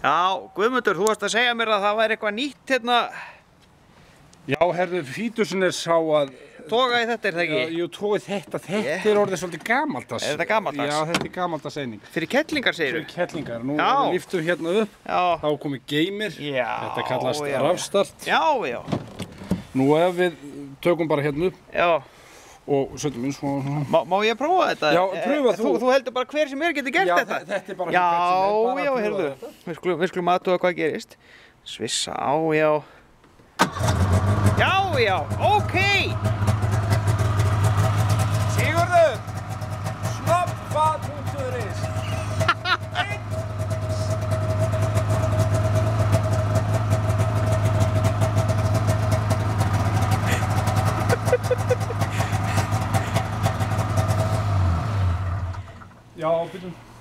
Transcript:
Já, Guðmundur, þú varst að segja mér að það væri eitthvað nýtt hérna. Já, herðu, fítusin sá að... Toga í þetta, það ekki? Já, jú, toga í þetta. Þetta orðið svolítið gamaldags. Þetta gamaldags? Já, þetta gamaldags eining. Fyrir kettlingar, segirðu? Fyrir kettlingar. Nú lyftum hérna upp. Já. Þá komið geymir. Já. Þetta kallast rafstart. Já, já. Nú ef við tökum bara hérna upp. Já. Og setjum inn svona. Má ég prófa þetta? Já, pröfa þú. Þú heldur bara hver sem getur gert þetta? Já, þetta bara hver sem Já, heyrðu. Við skulum aðtuga hvað gerist. Svissa á, já. Já, ok. Sigurður, Snoppa.is. Já, byrjum.